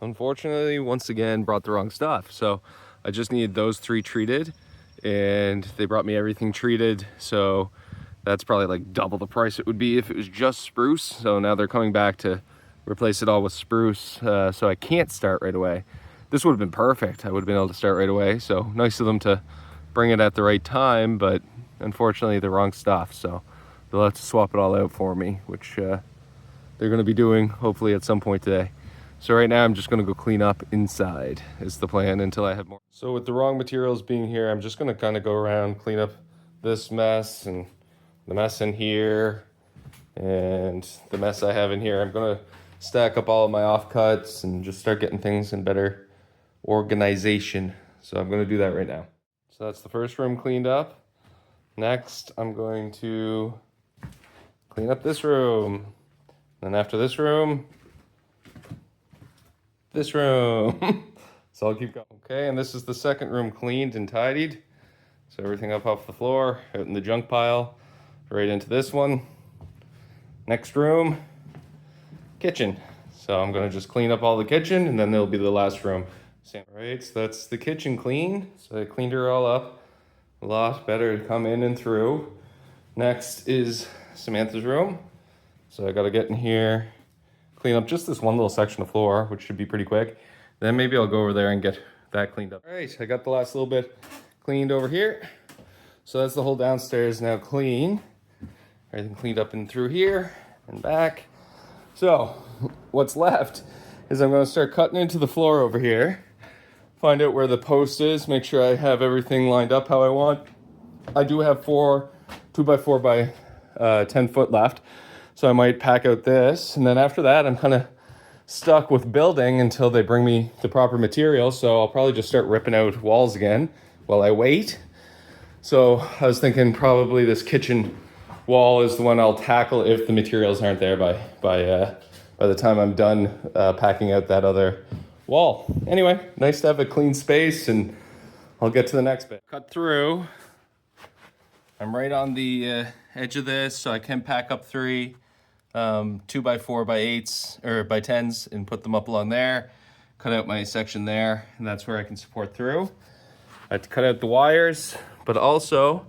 unfortunately, once again, brought the wrong stuff. So I just needed those 3 treated, and they brought me everything treated. So that's probably like double the price it would be if it was just spruce. So now they're coming back to replace it all with spruce. So I can't start right away. This would have been perfect. I would have been able to start right away. So nice of them to bring it at the right time, but unfortunately the wrong stuff. So they'll have to swap it all out for me, which they're going to be doing hopefully at some point today. So right now I'm just going to go clean up inside is the plan until I have more. So with the wrong materials being here, I'm just going to kind of go around, clean up this mess and the mess in here and the mess I have in here. I'm going to stack up all of my offcuts and just start getting things in better organization. So I'm going to do that right now. So that's the first room cleaned up. Next, I'm going to clean up this room. Then after this room, this room. So I'll keep going. Okay, and this is the second room cleaned and tidied. So everything up off the floor, out in the junk pile, right into this one. Next room, kitchen. So I'm gonna just clean up all the kitchen and then there'll be the last room. All right, so that's the kitchen clean. So I cleaned her all up. A lot better to come in and through. Next is Samantha's room. So I gotta get in here, clean up just this one little section of floor, which should be pretty quick. Then maybe I'll go over there and get that cleaned up. All right, I got the last little bit cleaned over here. So that's the whole downstairs now clean. Everything cleaned up and through here and back. So what's left is I'm gonna start cutting into the floor over here, find out where the post is, make sure I have everything lined up how I want. I do have 2x4 by 10 foot left. So I might pack out this. And then after that, I'm kind of stuck with building until they bring me the proper material. So I'll probably just start ripping out walls again while I wait. So I was thinking probably this kitchen wall is the one I'll tackle if the materials aren't there by the time I'm done packing out that other wall. Anyway, nice to have a clean space, and I'll get to the next bit. Cut through. I'm right on the edge of this, so I can pack up 3 2x4 by 8s or by 10s and put them up along there. Cut out my section there, and that's where I can support through. I had to cut out the wires, but also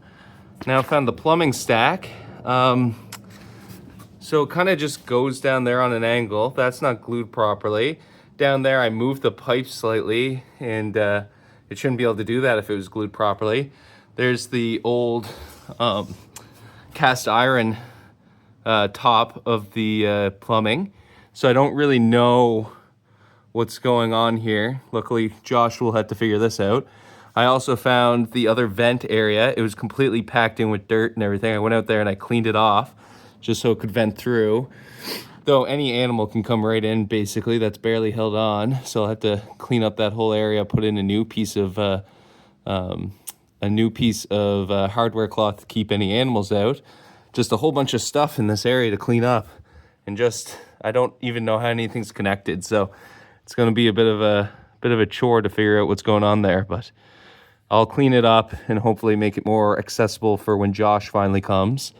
now found the plumbing stack. So it kind of just goes down there on an angle. That's not glued properly. Down there, I moved the pipe slightly, and it shouldn't be able to do that if it was glued properly. There's the old cast iron top of the plumbing. So I don't really know what's going on here. Luckily, Josh will have to figure this out. I also found the other vent area. It was completely packed in with dirt and everything. I went out there and I cleaned it off just so it could vent through. Though any animal can come right in, basically, that's barely held on. So I'll have to clean up that whole area, put in a new piece of hardware cloth to keep any animals out. Just a whole bunch of stuff in this area to clean up. And just, I don't even know how anything's connected. So it's gonna be a bit of a chore to figure out what's going on there, but I'll clean it up and hopefully make it more accessible for when Josh finally comes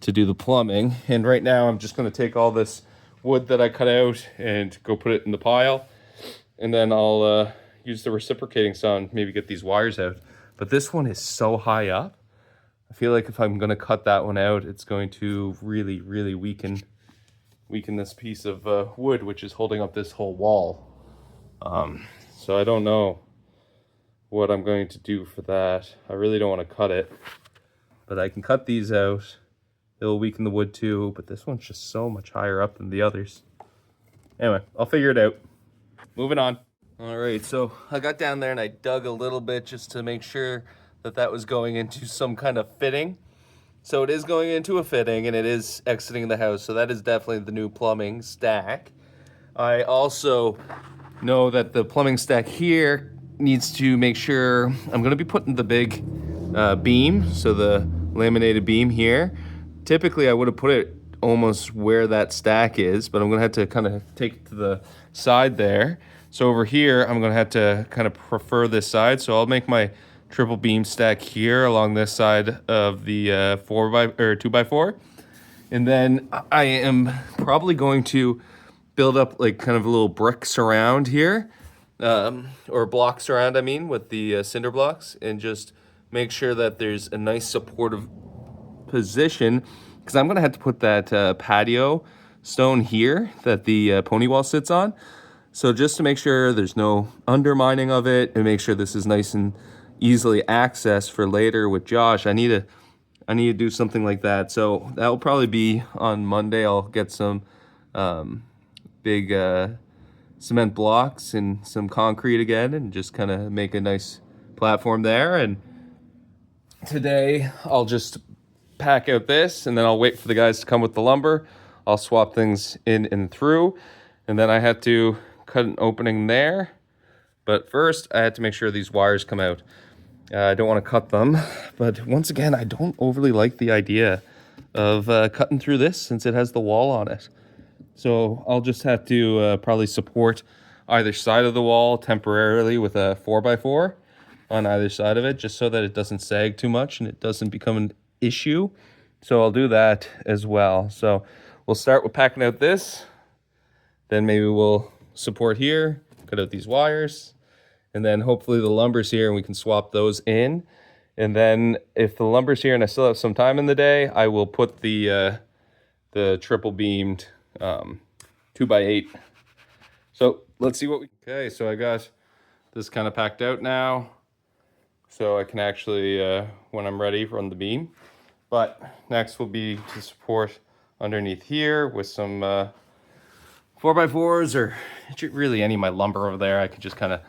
to do the plumbing. And right now I'm just gonna take all this wood that I cut out and go put it in the pile. And then I'll use the reciprocating saw and maybe get these wires out. But this one is so high up. I feel like if I'm gonna cut that one out, it's going to really, really weaken this piece of wood, which is holding up this whole wall. So I don't know what I'm going to do for that. I really don't want to cut it, but I can cut these out. It'll weaken the wood too, but this one's just so much higher up than the others. Anyway, I'll figure it out. Moving on. All right, so I got down there and I dug a little bit just to make sure that that was going into some kind of fitting. So it is going into a fitting and it is exiting the house. So that is definitely the new plumbing stack. I also know that the plumbing stack here needs to make sure I'm going to be putting the big beam, so the laminated beam here. Typically I would have put it almost where that stack is, but I'm going to have to kind of take it to the side there. So over here I'm going to have to kind of prefer this side, so I'll make my triple beam stack here along this side of the 2x4, and then I am probably going to build up like kind of a little brick surround here, or block surround, I mean, with the cinder blocks, and just make sure that there's a nice supportive position, because I'm gonna have to put that patio stone here that the pony wall sits on. So just to make sure there's no undermining of it and make sure this is nice and easily accessed for later with Josh, I need to do something like that. So that will probably be on Monday. I'll get some big cement blocks and some concrete again and just kind of make a nice platform there. And today I'll just pack out this, and then I'll wait for the guys to come with the lumber. I'll swap things in and through, and then I had to cut an opening there. But first I had to make sure these wires come out. I don't want to cut them, but once again, I don't overly like the idea of cutting through this since it has the wall on it. So I'll just have to probably support either side of the wall temporarily with a 4x4 on either side of it, just so that it doesn't sag too much and it doesn't become an issue. So I'll do that as well. So we'll start with packing out this, then maybe we'll support here, cut out these wires, and then hopefully the lumber's here and we can swap those in. And then if the lumber's here and I still have some time in the day, I will put the triple beamed 2x8. So let's see what we... Okay, so I got this kind of packed out now, so I can actually, when I'm ready, run the beam. But next will be to support underneath here with some 4x4s, or really any of my lumber over there. I can just kind of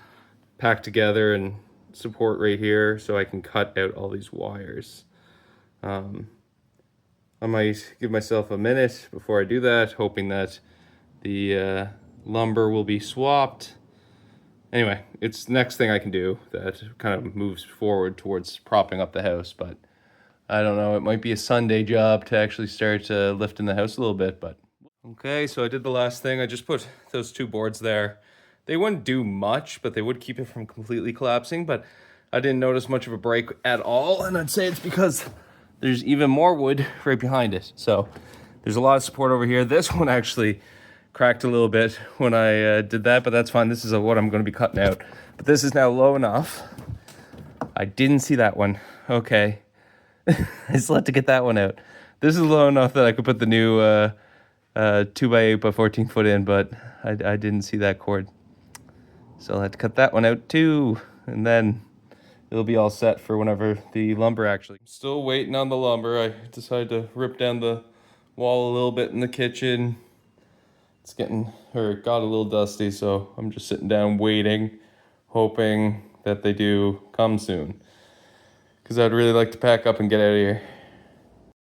pack together and support right here so I can cut out all these wires. I might give myself a minute before I do that, hoping that the lumber will be swapped. Anyway, it's the next thing I can do that kind of moves forward towards propping up the house, but I don't know, it might be a Sunday job to actually start lifting the house a little bit, but... Okay, so I did the last thing. I just put those two boards there. They wouldn't do much, but they would keep it from completely collapsing, but I didn't notice much of a break at all, and I'd say it's because there's even more wood right behind it. So there's a lot of support over here. This one actually cracked a little bit when I did that, but that's fine. This is what I'm going to be cutting out. But this is now low enough. I didn't see that one. Okay. I still have to get that one out. This is low enough that I could put the new 2x8 by 14 foot in, but I didn't see that cord. So I'll have to cut that one out too, and then it'll be all set for whenever the lumber actually... Still waiting on the lumber. I decided to rip down the wall a little bit in the kitchen. It's got a little dusty, so I'm just sitting down waiting, hoping that they do come soon. Because I'd really like to pack up and get out of here.